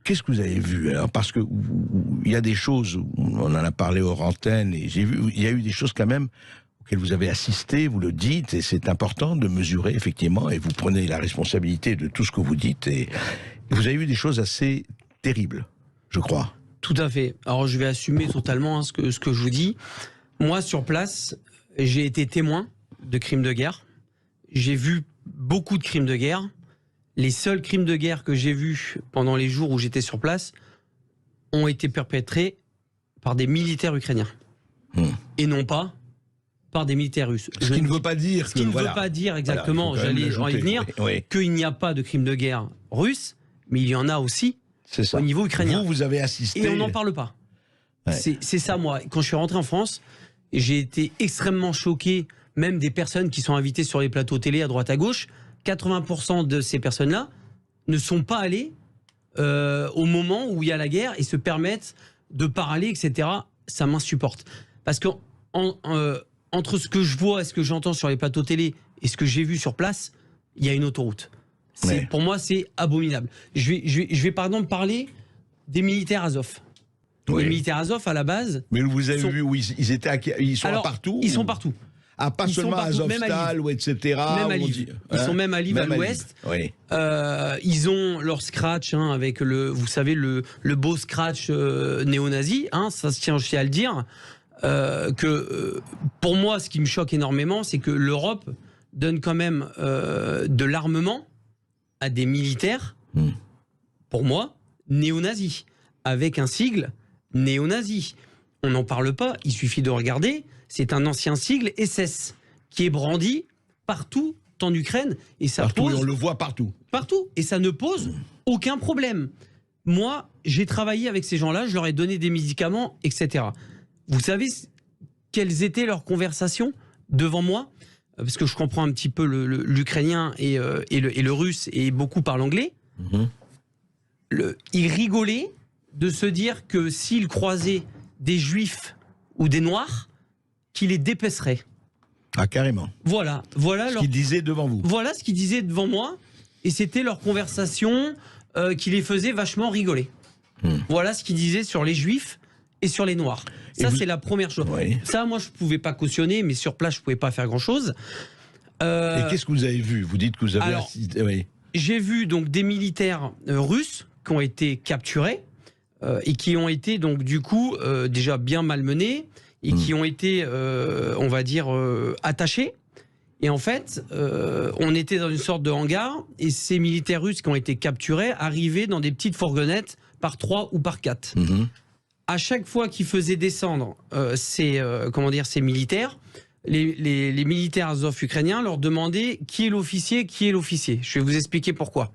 Qu'est-ce que vous avez vu alors? Parce que il y a des choses, on en a parlé hors antenne, et j'ai vu, il y a eu des choses quand même auxquelles vous avez assisté, vous le dites, et c'est important de mesurer effectivement, et vous prenez la responsabilité de tout ce que vous dites, et vous avez vu des choses assez terribles, je crois. Tout à fait. Alors je vais assumer totalement ce que je vous dis. Moi, sur place, j'ai été témoin de crimes de guerre. J'ai vu beaucoup de crimes de guerre. Les seuls crimes de guerre que j'ai vus pendant les jours où j'étais sur place ont été perpétrés par des militaires ukrainiens. Et non pas par des militaires russes. Ce qui ne veut pas dire que... Ce qui ne veut pas dire exactement, voilà, j'allais y venir, oui. qu'il n'y a pas de crimes de guerre russes, mais il y en a aussi ça. Au niveau ukrainien. Vous avez assisté... Et on n'en parle pas. Ouais. C'est ça, moi. Quand je suis rentré en France, j'ai été extrêmement choqué, même des personnes qui sont invitées sur les plateaux télé à droite à gauche. 80% de ces personnes-là ne sont pas allées au moment où il y a la guerre et se permettent de parler, etc. Ça m'insupporte. Parce que entre ce que je vois et ce que j'entends sur les plateaux télé et ce que j'ai vu sur place, il y a une autoroute. Pour moi, c'est abominable. Je vais par exemple parler des militaires Azov. Oui. Les militaires Azov, à la base... Mais vous avez vu où ils sont partout? Ils sont partout. Ah, pas seulement à Azovstal, ou etc. Même à Lviv. Ils sont même à Lviv, à l'ouest. Oui. Ils ont leur scratch avec vous savez, le beau scratch néo-nazi. Ça se tient aussi à le dire. Pour moi, ce qui me choque énormément, c'est que l'Europe donne quand même de l'armement à des militaires, pour moi, néo-nazis, avec un sigle néo-nazi. On n'en parle pas, il suffit de regarder. C'est un ancien sigle SS qui est brandi partout en Ukraine. Et ça partout, pose, et on le voit partout. Partout. Et ça ne pose aucun problème. Moi, j'ai travaillé avec ces gens-là, je leur ai donné des médicaments, etc. Vous savez quelles étaient leurs conversations devant moi? Parce que je comprends un petit peu l'ukrainien et le russe, et beaucoup parlent anglais. Ils rigolaient de se dire que s'ils croisaient des juifs ou des noirs, qu'ils les dépeceraient. Ah, carrément. Voilà ce qu'ils disaient devant vous. Voilà ce qu'ils disaient devant moi, et c'était leur conversation qui les faisait vachement rigoler. Voilà ce qu'ils disaient sur les juifs et sur les noirs. Ça, c'est la première chose. Oui. Ça, moi, je ne pouvais pas cautionner, mais sur place, je ne pouvais pas faire grand-chose. Et qu'est-ce que vous avez vu? Vous dites que vous avez assisté... Oui. J'ai vu donc des militaires russes qui ont été capturés et qui ont été donc du coup déjà bien malmenés et qui ont été, on va dire, attachés. Et en fait, on était dans une sorte de hangar, et ces militaires russes qui ont été capturés arrivaient dans des petites fourgonnettes par 3 ou par 4. À chaque fois qu'ils faisaient descendre ces militaires, les militaires Azov ukrainiens leur demandaient qui est l'officier, qui est l'officier. Je vais vous expliquer pourquoi.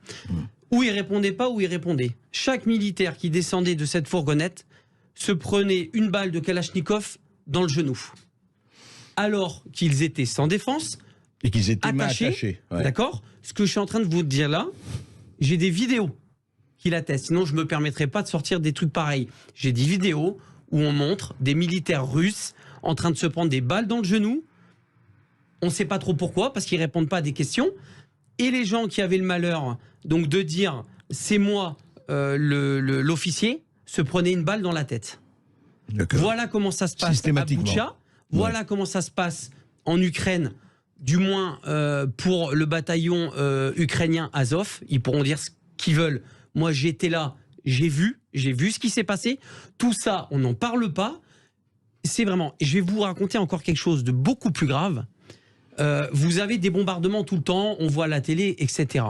Ou ils répondaient pas, ou ils répondaient. Chaque militaire qui descendait de cette fourgonnette se prenait une balle de Kalachnikov dans le genou. Alors qu'ils étaient sans défense, et qu'ils étaient attachés. Ouais. D'accord? Ce que je suis en train de vous dire là, j'ai des vidéos qui l'attestent. Sinon, je ne me permettrais pas de sortir des trucs pareils. J'ai des vidéos où on montre des militaires russes en train de se prendre des balles dans le genou. On ne sait pas trop pourquoi, parce qu'ils ne répondent pas à des questions. Et les gens qui avaient le malheur donc de dire « c'est moi l'officier », se prenaient une balle dans la tête. Voilà comment ça se passe à Boutcha. Voilà comment ça se passe en Ukraine, du moins pour le bataillon ukrainien Azov. Ils pourront dire ce qu'ils veulent. Moi, j'étais là, j'ai vu ce qui s'est passé. Tout ça, on n'en parle pas. C'est vraiment... Je vais vous raconter encore quelque chose de beaucoup plus grave. Vous avez des bombardements tout le temps, on voit la télé, etc.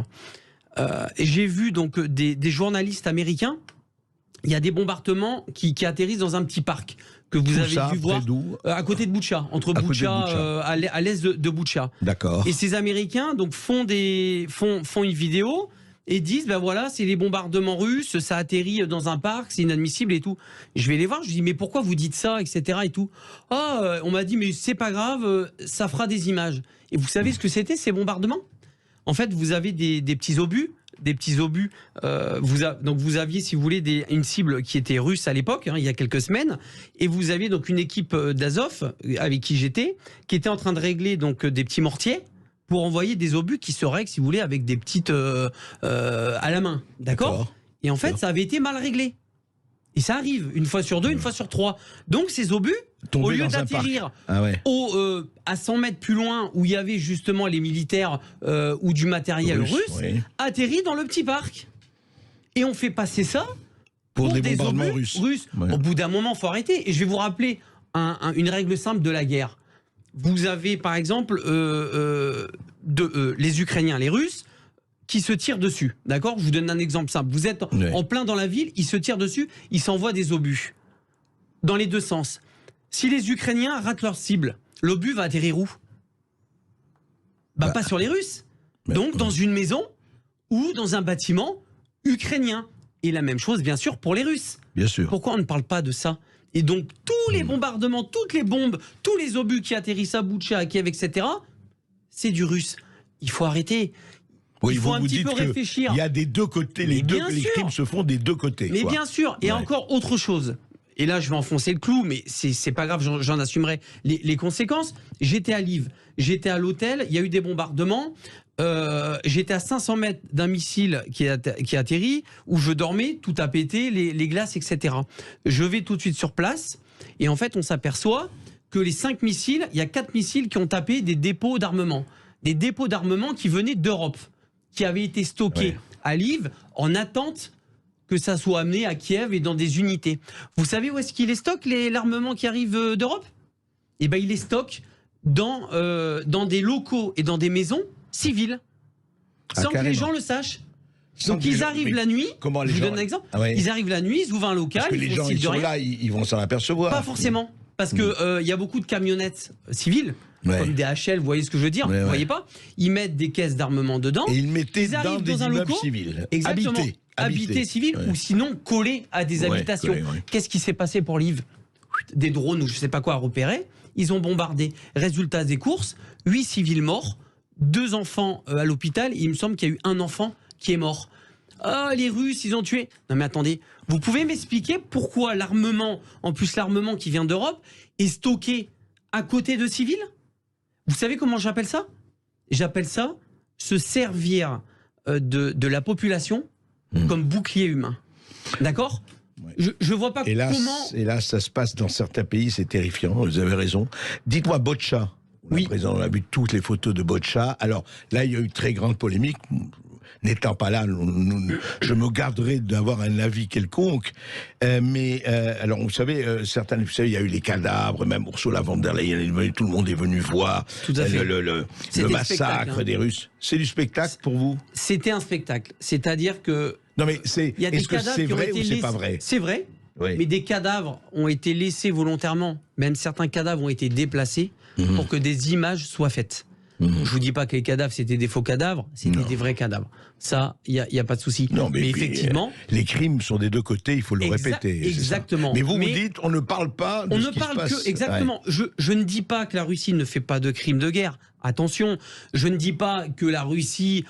J'ai vu donc des journalistes américains. Il y a des bombardements qui atterrissent dans un petit parc que vous avez dû voir à côté de Boutcha, entre Boutcha, à l'est de Boutcha. D'accord. Et ces Américains donc font une vidéo et disent ben voilà, c'est les bombardements russes, ça atterrit dans un parc, c'est inadmissible et tout. Je vais les voir, je dis mais pourquoi vous dites ça, etc. et tout. On m'a dit mais c'est pas grave, ça fera des images. Et vous savez ce que c'était ces bombardements? En fait, vous avez des petits obus. Donc vous aviez, si vous voulez, une cible qui était russe à l'époque, il y a quelques semaines, et vous aviez donc une équipe d'Azov avec qui j'étais, qui était en train de régler donc des petits mortiers pour envoyer des obus qui se règlent, si vous voulez, avec des petites à la main, d'accord? Et en fait, ça avait été mal réglé. Et ça arrive, une fois sur 2, une fois sur 3. Donc ces obus, Tomber au lieu dans un d'atterrir à 100 mètres plus loin, où il y avait justement les militaires ou du matériel russe, atterrit dans le petit parc. Et on fait passer ça pour des bombardements obus russes. Ouais. Au bout d'un moment, il faut arrêter. Et je vais vous rappeler une règle simple de la guerre. Vous avez par exemple les Ukrainiens, les Russes, qui se tirent dessus, d'accord? Je vous donne un exemple simple. Vous êtes en plein dans la ville, ils se tirent dessus, ils s'envoient des obus. Dans les deux sens. Si les Ukrainiens ratent leur cible, l'obus va atterrir où? Pas sur les Russes. Donc dans une maison ou dans un bâtiment ukrainien. Et la même chose, bien sûr, pour les Russes. Bien sûr. Pourquoi on ne parle pas de ça? Et donc tous les bombardements, toutes les bombes, tous les obus qui atterrissent à Boutcha, à Kiev, etc., c'est du russe. Il faut arrêter. Oui, il faut un petit peu réfléchir. Il y a des deux côtés, les crimes se font des deux côtés. Mais bien sûr, et encore autre chose. Et là, je vais enfoncer le clou, mais c'est pas grave, j'en assumerai les conséquences. J'étais à Lviv, j'étais à l'hôtel, il y a eu des bombardements. J'étais à 500 mètres d'un missile qui atterrit, où je dormais, tout a pété, les glaces, etc. Je vais tout de suite sur place, et en fait, on s'aperçoit que les 5 missiles, il y a 4 missiles qui ont tapé des dépôts d'armement. Des dépôts d'armement qui venaient d'Europe, qui avaient été stockés à Lviv en attente que ça soit amené à Kiev et dans des unités. Vous savez où est-ce qu'il les stocke, l'armement qui arrive d'Europe? Eh bien, il les stocke dans des locaux et dans des maisons civiles, sans que les gens le sachent. Donc ils arrivent la nuit, je vous donne un exemple, ils arrivent la nuit, ils ouvrent un local, parce que les gens ils sont là, ils vont s'en apercevoir. Pas forcément, parce que y a beaucoup de camionnettes civiles, comme des HL, vous voyez ce que je veux dire, vous voyez pas? Ils mettent des caisses d'armement dedans, et ils mettaient dans des immeubles civils, exactement, habités civils, ou sinon collés à des habitations. Qu'est-ce qui s'est passé pour Lviv? Des drones ou je sais pas quoi à repérer, ils ont bombardé. Résultat des courses, 8 civils morts, 2 enfants à l'hôpital, il me semble qu'il y a eu un enfant qui est mort. Ah, les Russes, ils ont tué. Non mais attendez, vous pouvez m'expliquer pourquoi l'armement, en plus l'armement qui vient d'Europe, est stocké à côté de civils? Vous savez comment j'appelle ça? J'appelle ça se servir de la population comme bouclier humain. D'accord? Je vois pas comment... Hélas, ça se passe dans certains pays, c'est terrifiant, vous avez raison. Dites-moi, Botcha. On a vu toutes les photos de Botcha. Alors là, il y a eu très grande polémique. N'étant pas là, je me garderai d'avoir un avis quelconque. Alors, vous savez, il y a eu les cadavres, même Ursula von der Leyen, tout le monde est venu voir le massacre des Russes. C'est du spectacle pour vous? C'était un spectacle. C'est-à-dire que... Non mais est-ce que c'est vrai ou c'est pas vrai? C'est vrai, mais des cadavres ont été laissés volontairement, même certains cadavres ont été déplacés pour que des images soient faites. Je vous dis pas que les cadavres c'était des faux cadavres, c'était des vrais cadavres. Ça, il y a pas de souci. Mais effectivement, les crimes sont des deux côtés, il faut le répéter. Exactement. Mais vous dites, on ne parle pas de ce qui se passe. Exactement. Je ne dis pas que la Russie ne fait pas de crimes de guerre. Attention, je ne dis pas que la Russie,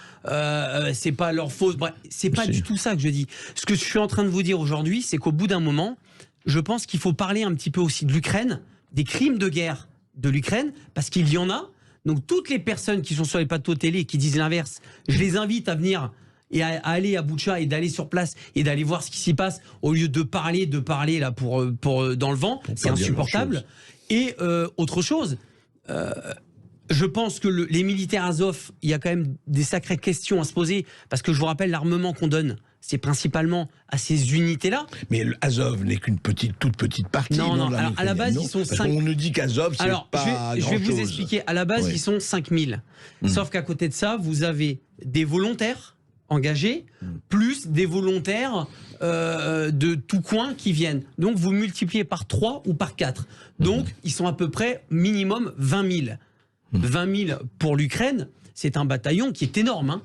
c'est pas leur faute. Bref, c'est pas du tout ça que je dis. Ce que je suis en train de vous dire aujourd'hui, c'est qu'au bout d'un moment, je pense qu'il faut parler un petit peu aussi de l'Ukraine, des crimes de guerre de l'Ukraine, parce qu'il y en a. Donc toutes les personnes qui sont sur les plateaux télé et qui disent l'inverse, je les invite à venir et à aller à Boutcha et d'aller sur place et d'aller voir ce qui s'y passe au lieu de parler là pour dans le vent, c'est insupportable. Et autre chose, je pense que les militaires Azov, il y a quand même des sacrées questions à se poser parce que je vous rappelle l'armement qu'on donne, c'est principalement à ces unités-là. Mais Azov n'est qu'une toute petite partie. Non. Alors, à la base, ils sont 5 000. On nous dit qu'Azov, c'est pas je vais vous expliquer. À la base, ils sont 5 000. Sauf qu'à côté de ça, vous avez des volontaires engagés, plus des volontaires de tout coin qui viennent. Donc, vous multipliez par 3 ou par 4. Donc, ils sont à peu près minimum 20 000. 20 000 pour l'Ukraine, c'est un bataillon qui est énorme, hein.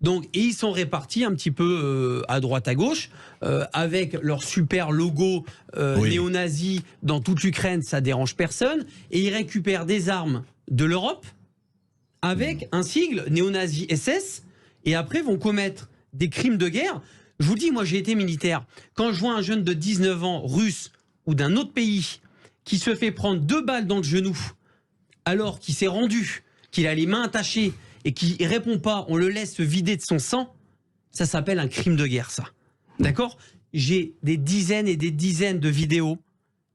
Donc, et ils sont répartis un petit peu à droite à gauche, avec leur super logo néo-nazi dans toute l'Ukraine, ça dérange personne, et ils récupèrent des armes de l'Europe avec un sigle néo-nazi SS, et après vont commettre des crimes de guerre. Je vous le dis, moi j'ai été militaire. Quand je vois un jeune de 19 ans, russe ou d'un autre pays, qui se fait prendre 2 balles dans le genou, alors qu'il s'est rendu, qu'il a les mains attachées, et qui répond pas, on le laisse se vider de son sang, ça s'appelle un crime de guerre, ça. D'accord ? J'ai des dizaines et des dizaines de vidéos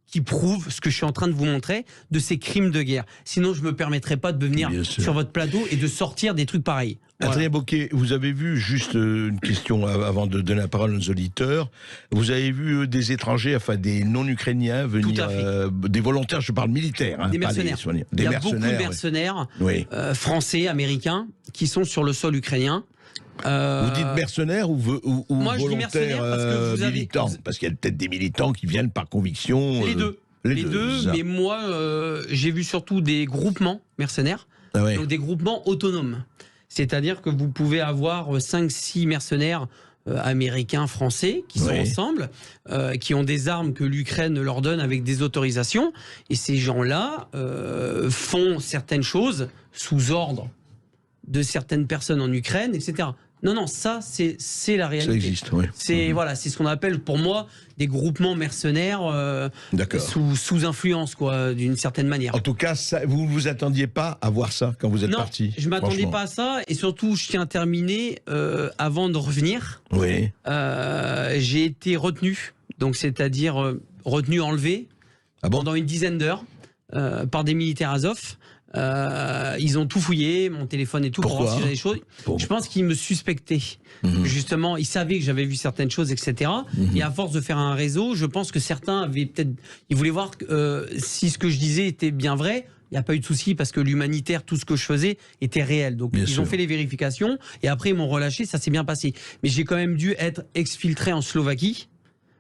qui prouvent ce que je suis en train de vous montrer de ces crimes de guerre. Sinon, je ne me permettrai pas de venir sur votre plateau et de sortir des trucs pareils. Voilà. Adrien Bocquet, vous avez vu, juste une question avant de donner la parole aux auditeurs, vous avez vu des étrangers, enfin des non-ukrainiens venir, des volontaires, je parle militaires. Hein, des mercenaires. Il y a beaucoup de mercenaires français, américains, qui sont sur le sol ukrainien. Vous dites mercenaires ou moi, volontaires je dis mercenaires parce que vous militants parce qu'il y a peut-être des militants qui viennent par conviction. Les deux. Les deux, mais moi, j'ai vu surtout des groupements mercenaires, donc des groupements autonomes. C'est-à-dire que vous pouvez avoir 5-6 mercenaires américains, français, qui sont ensemble, qui ont des armes que l'Ukraine leur donne avec des autorisations, et ces gens-là font certaines choses sous ordre de certaines personnes en Ukraine, etc. Non, ça, c'est la réalité. Ça existe, oui. C'est c'est ce qu'on appelle, pour moi, des groupements mercenaires sous influence, quoi, d'une certaine manière. En tout cas, ça, vous ne vous attendiez pas à voir ça quand vous êtes parti? Non, je ne m'attendais pas à ça. Et surtout, je tiens à terminer, avant de revenir, j'ai été retenu, donc c'est-à-dire retenu, enlevé, pendant une dizaine d'heures, par des militaires Azov. Ils ont tout fouillé, mon téléphone et tout. Pourquoi? Pour voir si j'avais des choses. Je pense qu'ils me suspectaient. Justement, ils savaient que j'avais vu certaines choses, etc. Et à force de faire un réseau, je pense que certains avaient peut-être... Ils voulaient voir si ce que je disais était bien vrai. Il n'y a pas eu de souci parce que l'humanitaire, tout ce que je faisais était réel. Donc ils ont fait les vérifications et après ils m'ont relâché, ça s'est bien passé. Mais j'ai quand même dû être exfiltré en Slovaquie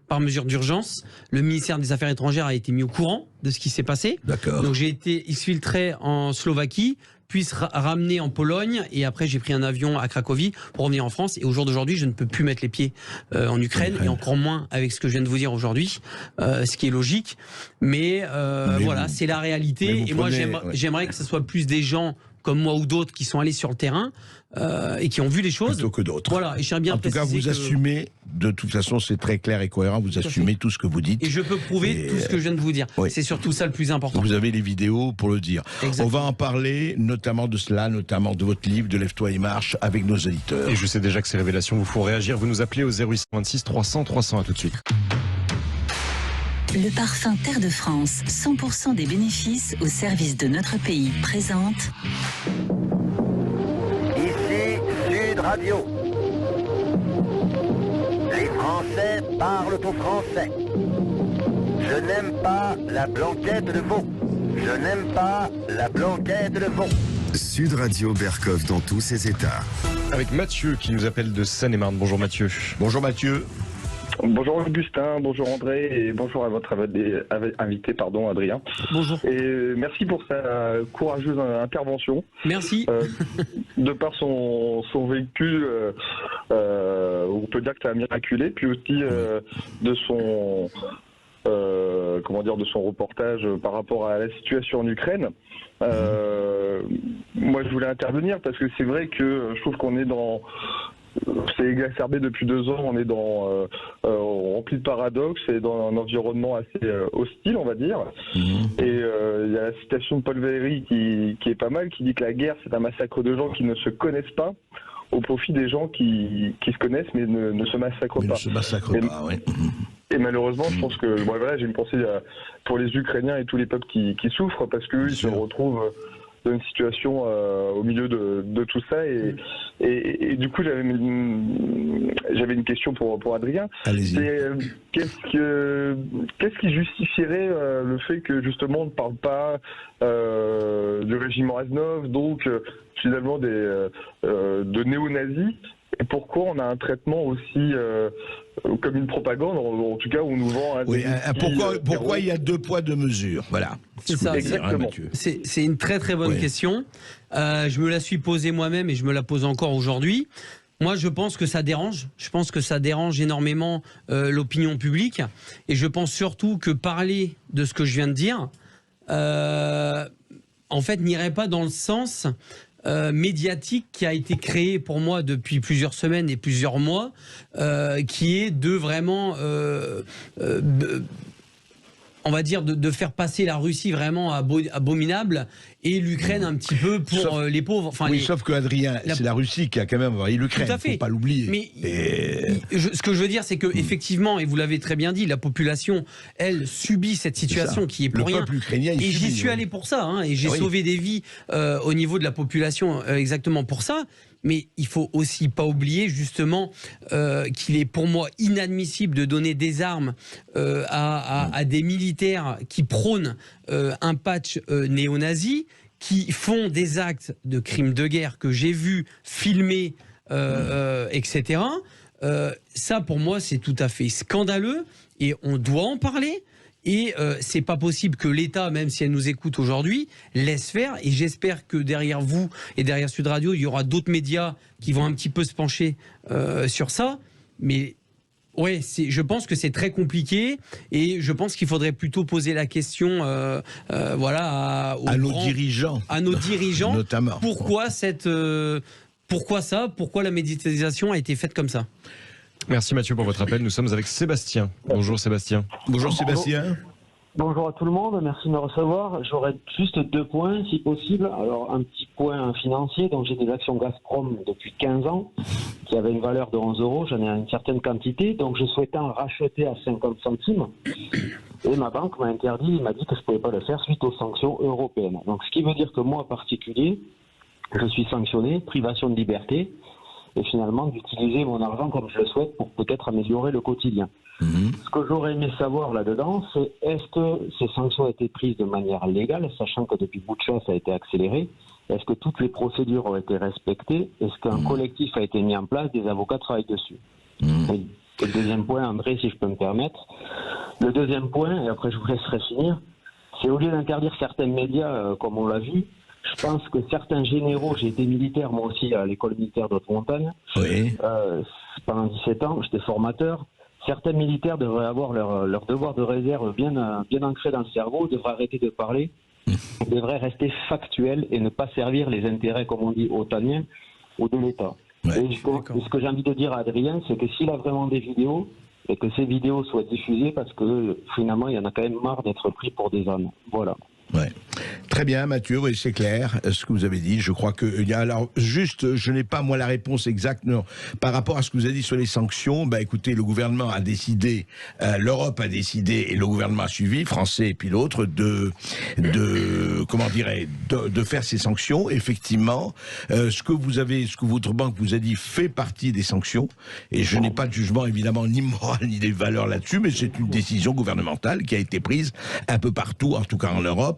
par mesure d'urgence. Le ministère des Affaires étrangères a été mis au courant de ce qui s'est passé. Donc j'ai été exfiltré en Slovaquie, puis ramené en Pologne, et après j'ai pris un avion à Cracovie pour revenir en France. Et au jour d'aujourd'hui, je ne peux plus mettre les pieds en Ukraine, et encore moins avec ce que je viens de vous dire aujourd'hui, ce qui est logique. Mais voilà, c'est la réalité. Et moi, j'aimerais que ce soit plus des gens comme moi ou d'autres qui sont allés sur le terrain et qui ont vu les choses. Plutôt que d'autres. Voilà, et je tiens bien en tout cas, vous assumez, de toute façon, c'est très clair et cohérent, vous assumez tout ce que vous dites. Et je peux prouver tout ce que je viens de vous dire. C'est surtout ça le plus important. Vous avez les vidéos pour le dire. Exactement. On va en parler, notamment de cela, notamment de votre livre, de Lève-toi et marche, avec nos auditeurs. Et je sais déjà que ces révélations vous font réagir. Vous nous appelez au 0826 300 300. À tout de suite. Le parfum Terre de France, 100% des bénéfices au service de notre pays, présente... Ici Sud Radio. Les Français parlent au français. Je n'aime pas la blanquette de veau. Je n'aime pas la blanquette de veau. Sud Radio Berkov dans tous ses états. Avec Mathieu qui nous appelle de Seine-et-Marne. Bonjour Mathieu. Bonjour Mathieu. Bonjour Augustin, bonjour André et bonjour à votre invité, Adrien. Bonjour. Et merci pour sa courageuse intervention. Merci. De par son vécu, on peut dire que c'est un miraculé, puis aussi de son de son reportage par rapport à la situation en Ukraine. Moi, je voulais intervenir parce que c'est vrai que je trouve qu'on est dans... C'est exacerbé depuis 2 ans, on est rempli de paradoxes et dans un environnement assez hostile, on va dire. Et il y a la citation de Paul Valéry qui est pas mal, qui dit que la guerre, c'est un massacre de gens qui ne se connaissent pas, au profit des gens qui se connaissent mais ne se massacrent pas. Ne se massacrent pas, oui. Et malheureusement, je pense que j'ai une pensée pour les Ukrainiens et tous les peuples qui souffrent, parce qu'eux, ils se retrouvent dans une situation au milieu de tout ça. Et du coup, j'avais une question pour Adrien. Allez-y. Qu'est-ce qui justifierait le fait que, justement, on ne parle pas du régime Azov, donc finalement de néo-nazis? Et pourquoi on a un traitement aussi comme une propagande, en tout cas où on nous vend... Pourquoi il y a 2 poids 2 mesures? Voilà. C'est ça, exactement. C'est une très très bonne question. Je me la suis posée moi-même et je me la pose encore aujourd'hui. Moi, je pense que ça dérange. Je pense que ça dérange énormément l'opinion publique. Et je pense surtout que parler de ce que je viens de dire, en fait, n'irait pas dans le sens... médiatique qui a été créé pour moi depuis plusieurs semaines et plusieurs mois, qui est de vraiment on va dire, de faire passer la Russie vraiment abominable et l'Ukraine un petit peu pour les pauvres. Enfin, oui, sauf que Adrien, c'est la Russie qui a quand même envahi l'Ukraine, il ne faut pas l'oublier. Mais ce que je veux dire, c'est que effectivement, et vous l'avez très bien dit, la population, elle, subit cette situation qui est pour rien. Le peuple ukrainien, et j'y suis allé pour ça, hein, et j'ai sauvé des vies au niveau de la population exactement pour ça. Mais il faut aussi pas oublier justement qu'il est pour moi inadmissible de donner des armes à des militaires qui prônent un patch néo-nazi, qui font des actes de crimes de guerre que j'ai vus filmer, etc. Ça pour moi c'est tout à fait scandaleux et on doit en parler. Et c'est pas possible que l'État, même si elle nous écoute aujourd'hui, laisse faire. Et j'espère que derrière vous et derrière Sud Radio, il y aura d'autres médias qui vont un petit peu se pencher sur ça. Mais ouais, je pense que c'est très compliqué. Et je pense qu'il faudrait plutôt poser la question, voilà, à nos dirigeants, notamment. Pourquoi pourquoi la médiatisation a été faite comme ça? Merci Mathieu pour votre appel. Nous sommes avec Sébastien. Bonjour Sébastien. Bonjour Sébastien. Bonjour à tout le monde, merci de me recevoir. J'aurais juste 2 points si possible. Alors un petit point financier, donc j'ai des actions Gazprom depuis 15 ans qui avaient une valeur de 11 €, j'en ai une certaine quantité, donc je souhaitais en racheter à 50 centimes. Et ma banque m'a interdit, il m'a dit que je ne pouvais pas le faire suite aux sanctions européennes. Donc ce qui veut dire que moi en particulier, je suis sanctionné, privation de liberté, et finalement d'utiliser mon argent comme je le souhaite pour peut-être améliorer le quotidien. Ce que j'aurais aimé savoir là-dedans, c'est est-ce que ces sanctions ont été prises de manière légale, sachant que depuis Boutcha, ça a été accéléré. Est-ce que toutes les procédures ont été respectées? Est-ce qu'un collectif a été mis en place? Des avocats travaillent dessus. Et le deuxième point, André, si je peux me permettre. Le deuxième point, et après je vous laisserai finir, c'est au lieu d'interdire certains médias, comme on l'a vu, je pense que certains généraux, j'ai été militaire moi aussi à l'école militaire d'Haute-Montagne, pendant 17 ans, j'étais formateur. Certains militaires devraient avoir leur devoir de réserve bien ancré dans le cerveau, devraient arrêter de parler, devraient rester factuels et ne pas servir les intérêts, comme on dit, otaniens ou de l'État. Et ce que j'ai envie de dire à Adrien, c'est que s'il a vraiment des vidéos, et que ces vidéos soient diffusées, parce que finalement, il y en a quand même marre d'être pris pour des ânes. Voilà. Ouais. Très bien, Mathieu, oui, c'est clair ce que vous avez dit. Je crois que il y a alors juste, je n'ai pas moi la réponse exacte non, par rapport à ce que vous avez dit sur les sanctions. Bah écoutez, le gouvernement a décidé, l'Europe a décidé et le gouvernement a suivi, français et puis l'autre, de faire ces sanctions. Effectivement, ce que votre banque vous a dit fait partie des sanctions. Et je n'ai pas de jugement évidemment ni moral ni des valeurs là-dessus, mais c'est une décision gouvernementale qui a été prise un peu partout, en tout cas en Europe.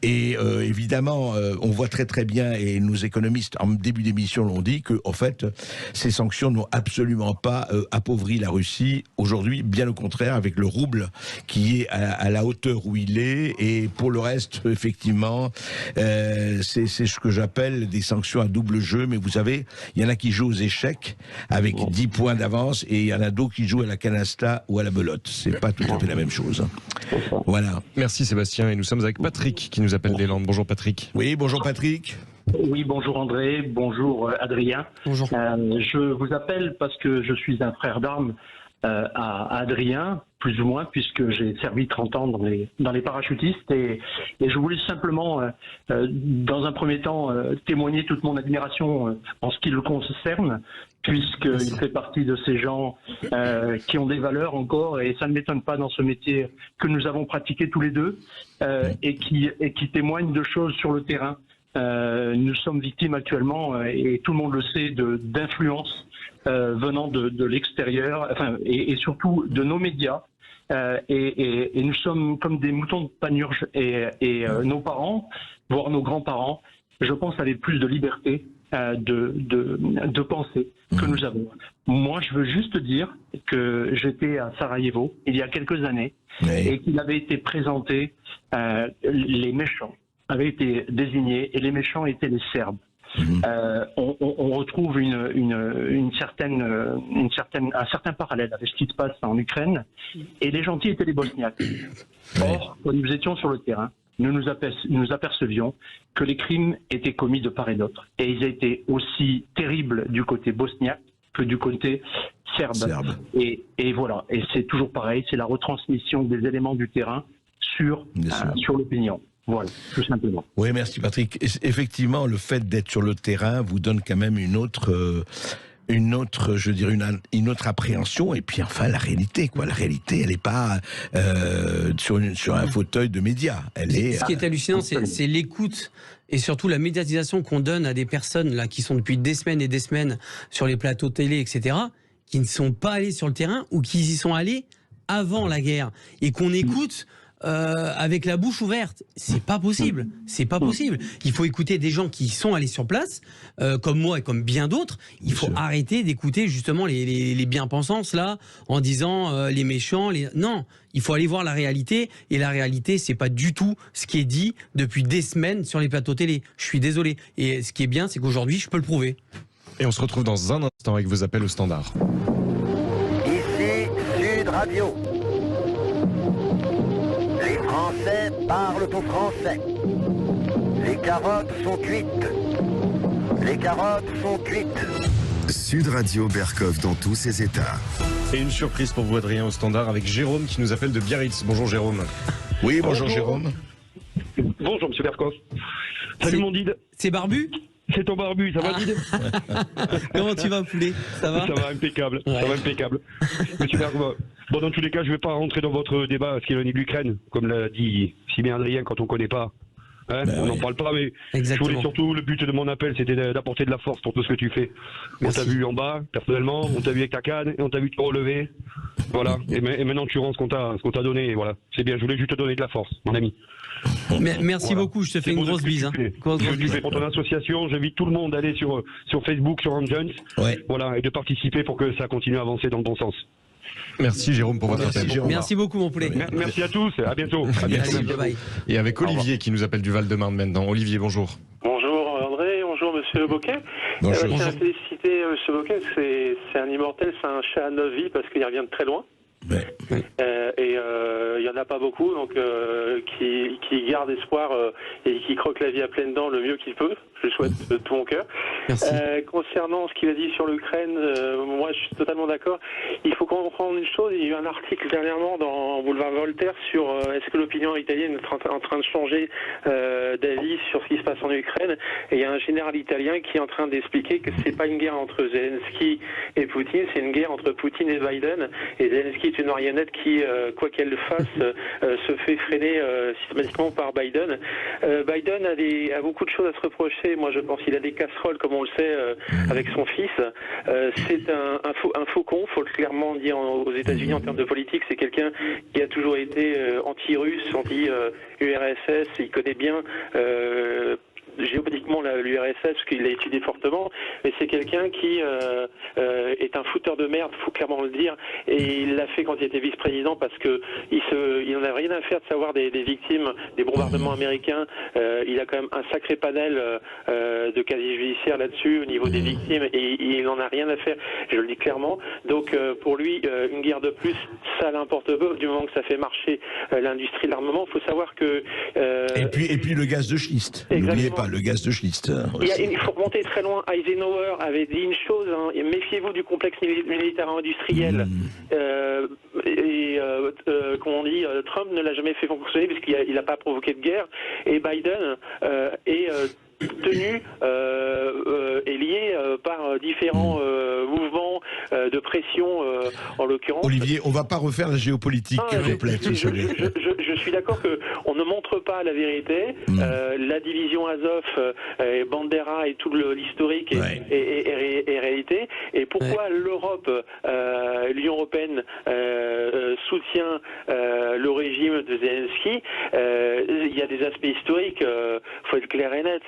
Et évidemment, on voit très très bien, et nos économistes en début d'émission l'ont dit, que en fait, ces sanctions n'ont absolument pas appauvri la Russie aujourd'hui, bien au contraire, avec le rouble qui est à la hauteur où il est. Et pour le reste, effectivement, c'est ce que j'appelle des sanctions à double jeu. Mais vous savez, il y en a qui jouent aux échecs avec 10 points d'avance, et il y en a d'autres qui jouent à la canasta ou à la belote. C'est pas tout à fait la même chose. Voilà. Merci Sébastien, et nous sommes avec Patrick qui nous appelle des Landes. Bonjour Patrick. Oui, bonjour Patrick. Oui, bonjour André, bonjour Adrien. Bonjour. Je vous appelle parce que je suis un frère d'armes à Adrien, plus ou moins, puisque j'ai servi 30 ans dans les parachutistes, et je voulais simplement, dans un premier temps, témoigner toute mon admiration en ce qui le concerne, puisqu'il fait partie de ces gens qui ont des valeurs encore, et ça ne m'étonne pas dans ce métier que nous avons pratiqué tous les deux, et qui témoignent de choses sur le terrain. Nous sommes victimes actuellement, et tout le monde le sait, d'influences venant de l'extérieur, enfin, et surtout de nos médias. Et nous sommes comme des moutons de panurge, et nos parents, voire nos grands-parents, je pense, avaient plus de liberté de penser que nous avons. Moi, je veux juste dire que j'étais à Sarajevo il y a quelques années, et qu'il avait été présenté, les méchants avaient été désignés, et les méchants étaient les Serbes. On retrouve un certain parallèle avec ce qui se passe en Ukraine, et les gentils étaient les Bosniaques. Or, quand nous étions sur le terrain, nous apercevions que les crimes étaient commis de part et d'autre, et ils étaient aussi terribles du côté bosniaque que du côté serbe. Et voilà, et c'est toujours pareil, c'est la retransmission des éléments du terrain sur l'opinion. Voilà, tout simplement. Oui, merci Patrick. Effectivement, le fait d'être sur le terrain vous donne quand même une autre, je dirais une autre appréhension. Et puis enfin, la réalité, quoi. La réalité, elle n'est pas sur un fauteuil de médias. Ce qui est hallucinant, c'est l'écoute et surtout la médiatisation qu'on donne à des personnes là qui sont depuis des semaines et des semaines sur les plateaux télé, etc., qui ne sont pas allés sur le terrain ou qui y sont allés avant la guerre et qu'on écoute. Avec la bouche ouverte, c'est pas possible. C'est pas possible. Il faut écouter des gens qui sont allés sur place, comme moi et comme bien d'autres. Il faut arrêter d'écouter justement les bien-pensants là, en disant les méchants. Non, il faut aller voir la réalité. Et la réalité, c'est pas du tout ce qui est dit depuis des semaines sur les plateaux télé. Je suis désolé. Et ce qui est bien, c'est qu'aujourd'hui, je peux le prouver. Et on se retrouve dans un instant avec vos appels au standard. Ici Sud Radio. Les Français parlent au français. Les carottes sont cuites. Les carottes sont cuites. Sud Radio Berkov dans tous ses états. Et une surprise pour vous, Adrien, au standard, avec Jérôme qui nous appelle de Biarritz. Bonjour Jérôme. Oui, bonjour Jérôme. Bonjour Monsieur Berkov. Salut mon Did. C'est Barbu ? C'est ton Barbu, ça va Did? Comment tu vas, poulet? Ça va? Ça va impeccable, ça va impeccable. Monsieur Berkov, bon, dans tous les cas, je ne vais pas rentrer dans votre débat ce qui est l'année de l'Ukraine, comme l'a dit si bien Adrien, quand on ne connaît pas. Hein, on n'en parle pas, mais je voulais surtout, le but de mon appel, c'était d'apporter de la force pour tout ce que tu fais. Merci. On t'a vu en bas, personnellement, on t'a vu avec ta canne, et on t'a vu te relever. Voilà, et maintenant tu rends ce qu'on t'a donné, et voilà. C'est bien, je voulais juste te donner de la force, mon ami. Merci beaucoup, je te fais une grosse bise. Pour ton association, j'invite tout le monde à aller sur Facebook, sur Amgens, voilà, et de participer pour que ça continue à avancer dans le bon sens. Merci Jérôme pour votre appel. Merci beaucoup mon poulet. Merci à tous, à bientôt. Allez, et avec Olivier qui nous appelle du Val-de-Marne maintenant. Olivier, bonjour. Bonjour André, bonjour Monsieur Boquet. Bonjour. Je tiens à féliciter Monsieur Boquet, c'est un immortel, c'est un chat à 9 vies parce qu'il revient de très loin. Il n'y en a pas beaucoup, donc qui garde espoir et qui croque la vie à pleines dents le mieux qu'il peut. Je le souhaite de tout mon cœur. Concernant ce qu'il a dit sur l'Ukraine, moi je suis totalement d'accord. Il faut comprendre une chose, il y a eu un article dernièrement dans Boulevard Voltaire sur est-ce que l'opinion italienne est en train de changer d'avis sur ce qui se passe en Ukraine, et il y a un général italien qui est en train d'expliquer que c'est pas une guerre entre Zelensky et Poutine, c'est une guerre entre Poutine et Biden, et Zelensky est une marionnette qui, quoi qu'elle fasse, se fait freiner systématiquement par Biden. Biden a beaucoup de choses à se reprocher. Moi, je pense qu'il a des casseroles, comme on le sait, avec son fils. C'est un faucon, faut clairement dire aux États-Unis en termes de politique. C'est quelqu'un qui a toujours été anti-russe, anti-URSS. Il connaît bien géopolitiquement l'URSS, parce qu'il l'a étudié fortement, mais c'est quelqu'un qui est un fouteur de merde, faut clairement le dire, et il l'a fait quand il était vice-président parce que il n'en a rien à faire de savoir des victimes des bombardements américains. Il a quand même un sacré panel de casier judiciaire là-dessus au niveau des victimes, et il n'en a rien à faire, je le dis clairement. Donc pour lui, une guerre de plus, ça l'importe peu, du moment que ça fait marcher l'industrie de l'armement. Il faut savoir que... Et puis le gaz de schiste, n'oubliez pas le gaz de schiste. Il faut remonter très loin. Eisenhower avait dit une chose, hein, méfiez-vous du complexe militaire industriel. Comme on dit, Trump ne l'a jamais fait fonctionner parce qu'il n'a pas provoqué de guerre, et Biden est tenu est lié par différents mouvements de pression, en l'occurrence. Olivier, on ne va pas refaire la géopolitique complète. Je suis d'accord qu'on ne montre pas la vérité. La division Azov, Bandera et tout l'historique est réalité. Et pourquoi l'Europe, l'Union européenne soutient le régime de Zelensky? Il y a des aspects historiques, faut être clair et net.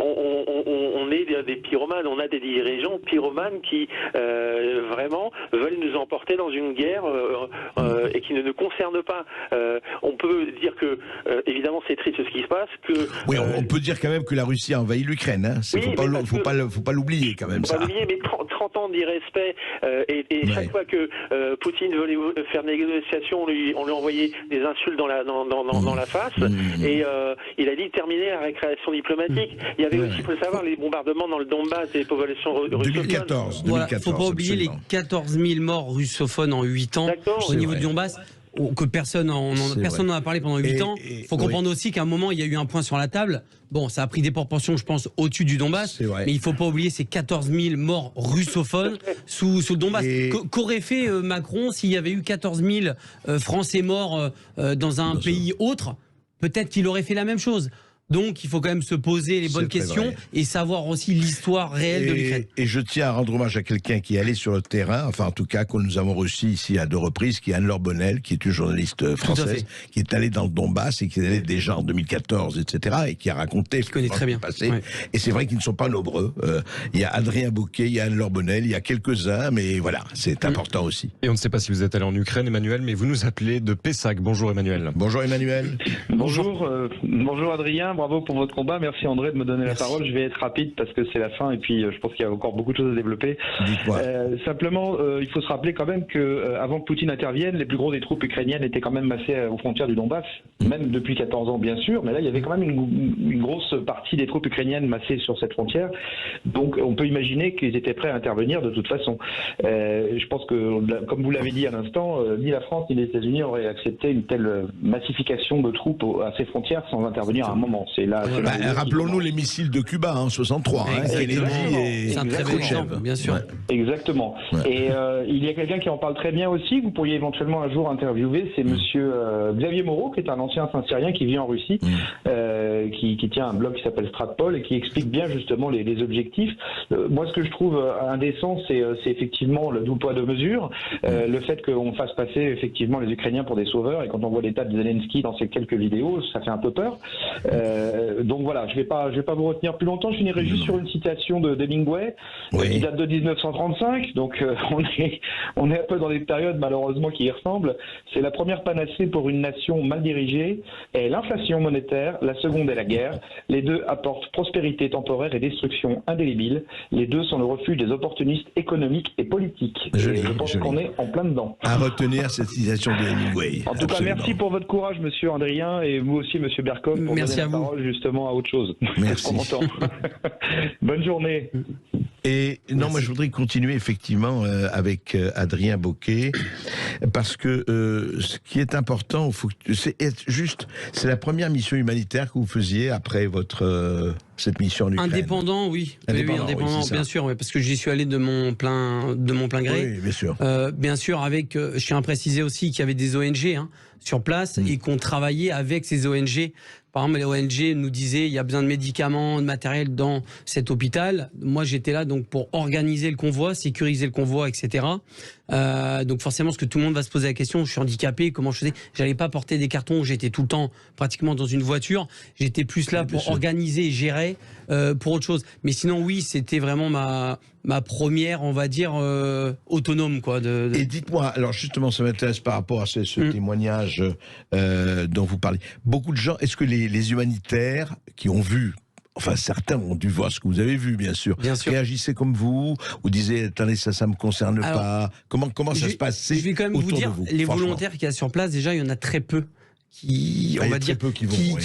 On est des pyromanes, on a des dirigeants pyromanes qui vraiment veulent nous emporter dans une guerre et qui ne nous concerne pas. On peut dire que évidemment c'est triste ce qui se passe. Oui, on peut dire quand même que la Russie a envahi l'Ukraine. Hein. Faut pas l'oublier quand même. Faut pas l'oublier, mais 30 ans d'irrespect et chaque fois que Poutine voulait faire des négociations, on lui envoyait des insultes dans la face, et il a dit terminer la récréation diplomatique. Il y avait aussi, il faut le savoir, les bombardements dans le Donbass des populations russophones. 2014. Voilà, faut pas oublier les 14 000 morts russophones en 8 ans au niveau du Donbass. que personne n'en a parlé pendant 8 ans. Il faut comprendre aussi qu'à un moment, il y a eu un point sur la table. Bon, ça a pris des proportions, je pense, au-dessus du Donbass. Mais il ne faut pas oublier ces 14 000 morts russophones sous le Donbass. Qu'aurait fait Macron s'il y avait eu 14 000 Français morts dans un pays autre? Peut-être qu'il aurait fait la même chose. Donc, il faut quand même se poser les bonnes questions et savoir aussi l'histoire réelle de l'Ukraine. Et je tiens à rendre hommage à quelqu'un qui est allé sur le terrain, enfin en tout cas que nous avons reçu ici à 2 reprises, qui est Anne-Laure Bonnel, qui est une journaliste française, qui est allée dans le Donbass et qui est allée déjà en 2014, etc. et qui a raconté ce qui très bien passé. Et c'est vrai qu'ils ne sont pas nombreux. Il y a Adrien Bouquet, il y a Anne-Laure Bonnel, il y a quelques-uns, mais voilà, c'est important aussi. Et on ne sait pas si vous êtes allé en Ukraine, Emmanuel, mais vous nous appelez de Pessac. Bonjour Emmanuel. Bonjour Emmanuel. Bonjour Adrien, bravo pour votre combat. Merci André de me donner la parole. Je vais être rapide parce que c'est la fin et puis je pense qu'il y a encore beaucoup de choses à développer. Simplement, il faut se rappeler quand même que avant que Poutine intervienne, les plus gros des troupes ukrainiennes étaient quand même massées aux frontières du Donbass, même depuis 14 ans bien sûr, mais là il y avait quand même une grosse partie des troupes ukrainiennes massées sur cette frontière. Donc on peut imaginer qu'ils étaient prêts à intervenir de toute façon. Je pense que, comme vous l'avez dit à l'instant, ni la France ni les États-Unis auraient accepté une telle massification de troupes à ces frontières sans intervenir à un moment. C'est là. Rappelons-nous les missiles de Cuba en 63, Kennedy et Khrouchtchev, bien sûr. Exactement. Et il y a quelqu'un qui en parle très bien aussi, que vous pourriez éventuellement un jour interviewer, c'est monsieur Xavier Moreau, qui est un ancien Saint-Syrien qui vit en Russie, qui tient un blog qui s'appelle Stratpol et qui explique bien justement les objectifs. Moi, ce que je trouve indécent, c'est effectivement le double poids deux mesures, le fait qu'on fasse passer effectivement les Ukrainiens pour des sauveurs, et quand on voit l'état de Zelensky dans ces quelques vidéos, ça fait un peu peur. Donc voilà, je vais pas vous retenir plus longtemps. Je finirai juste sur une citation d'Hemingway qui date de 1935. Donc on est un peu dans des périodes malheureusement qui y ressemblent. C'est la première panacée pour une nation mal dirigée est l'inflation monétaire. La seconde est la guerre. Les deux apportent prospérité temporaire et destruction indélébile. Les deux sont le refuge des opportunistes économiques et politiques. Je pense qu'on est en plein dedans. À retenir cette citation d'Hemingway. En tout cas, merci pour votre courage, monsieur Andrien, et vous aussi, monsieur Berkov, pour donner la parole justement à autre chose. Merci. Bonne journée. Et non, moi je voudrais continuer effectivement avec Adrien Bouquet, parce que ce qui est important, c'est la première mission humanitaire que vous faisiez après cette mission en Ukraine. Indépendant, oui. Indépendant, bien sûr, parce que j'y suis allé de mon plein gré. Oui, bien sûr. Bien sûr, avec, je tiens à préciser aussi qu'il y avait des ONG sur place et qu'on travaillait avec ces ONG. Par exemple, les ONG nous disaient il y a besoin de médicaments, de matériel dans cet hôpital. Moi, j'étais là donc pour organiser le convoi, sécuriser le convoi, etc. Donc forcément, parce que tout le monde va se poser la question, je suis handicapé, comment je faisais? J'allais pas porter des cartons, j'étais tout le temps pratiquement dans une voiture. J'étais plus là pour organiser et gérer pour autre chose. Mais sinon, oui, c'était vraiment ma première, on va dire, autonome, quoi. Et dites-moi, alors justement, ça m'intéresse par rapport à ce témoignage dont vous parlez. Beaucoup de gens, est-ce que les humanitaires qui ont vu, enfin certains ont dû voir ce que vous avez vu, bien sûr, réagissaient comme vous, ou disaient attendez, ça me concerne pas. Comment ça se passait? Je vais quand même vous dire, les volontaires qu'il y a sur place, déjà, il y en a très peu. Qui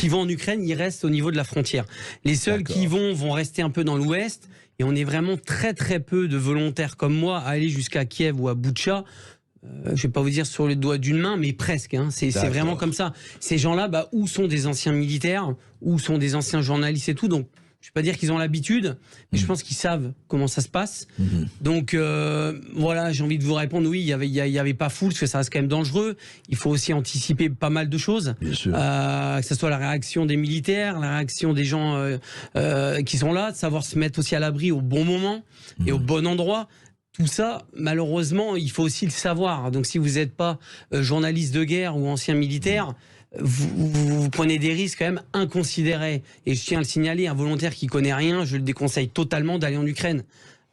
vont en Ukraine, ils restent au niveau de la frontière. Les seuls qui vont rester un peu dans l'ouest, et on est vraiment très très peu de volontaires comme moi à aller jusqu'à Kiev ou à Boutcha. Je vais pas vous dire sur les doigts d'une main, mais presque. C'est vraiment comme ça. Ces gens-là, où sont des anciens militaires, où sont des anciens journalistes et tout. Donc, je ne vais pas dire qu'ils ont l'habitude, mais je pense qu'ils savent comment ça se passe. Donc, voilà, j'ai envie de vous répondre. Oui, il y avait pas foule, parce que ça reste quand même dangereux. Il faut aussi anticiper pas mal de choses. Bien sûr. Que ce soit la réaction des militaires, la réaction des gens qui sont là, de savoir se mettre aussi à l'abri au bon moment et au bon endroit. Tout ça, malheureusement, il faut aussi le savoir. Donc, si vous n'êtes pas journaliste de guerre ou ancien militaire, vous prenez des risques quand même inconsidérés. Et je tiens à le signaler, un volontaire qui connaît rien, je le déconseille totalement d'aller en Ukraine.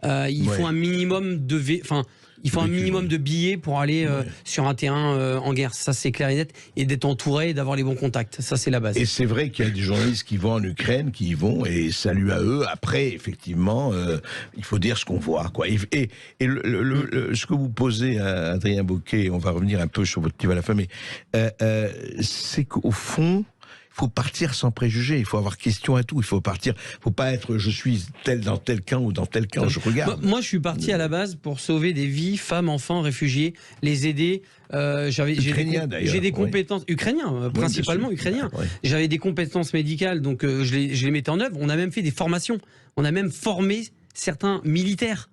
Il faut un minimum de billets pour aller sur un terrain en guerre. Ça, c'est clair et net. Et d'être entouré et d'avoir les bons contacts. Ça, c'est la base. Et c'est vrai qu'il y a des journalistes qui vont en Ukraine, qui y vont, et salut à eux. Après, effectivement, il faut dire ce qu'on voit, quoi. Et ce que vous posez à Adrien Bouquet, on va revenir un peu sur votre livre à la fin, mais c'est qu'au fond, faut partir sans préjugés. Il faut avoir question à tout. Il faut partir. Faut pas être je suis tel dans tel camp ou dans tel camp. Je regarde. Moi, je suis parti à la base pour sauver des vies, femmes, enfants, réfugiés, les aider. J'ai des compétences ukrainiens, principalement ukrainiens. Ouais. J'avais des compétences médicales, donc je les mettais en œuvre. On a même fait des formations. On a même formé certains militaires.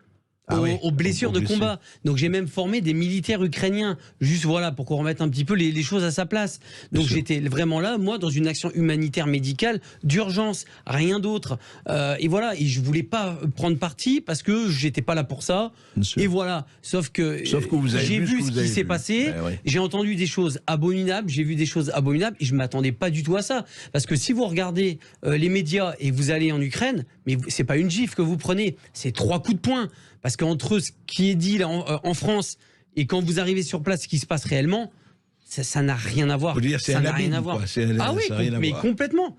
Aux blessures de combat. Donc j'ai même formé des militaires ukrainiens, juste voilà, pour qu'on remette un petit peu les choses à sa place. Donc j'étais vraiment là, moi, dans une action humanitaire médicale d'urgence, rien d'autre. Et voilà, et je voulais pas prendre parti parce que j'étais pas là pour ça. Et voilà, sauf que j'ai vu ce qui s'est passé, j'ai entendu des choses abominables, j'ai vu des choses abominables et je m'attendais pas du tout à ça. Parce que si vous regardez les médias et vous allez en Ukraine, mais c'est pas une gifle que vous prenez, c'est 3 coups de poing. Parce qu'entre ce qui est dit là, en France et quand vous arrivez sur place, ce qui se passe réellement, ça n'a rien à voir. Ça n'a rien à voir. Ah oui, mais complètement.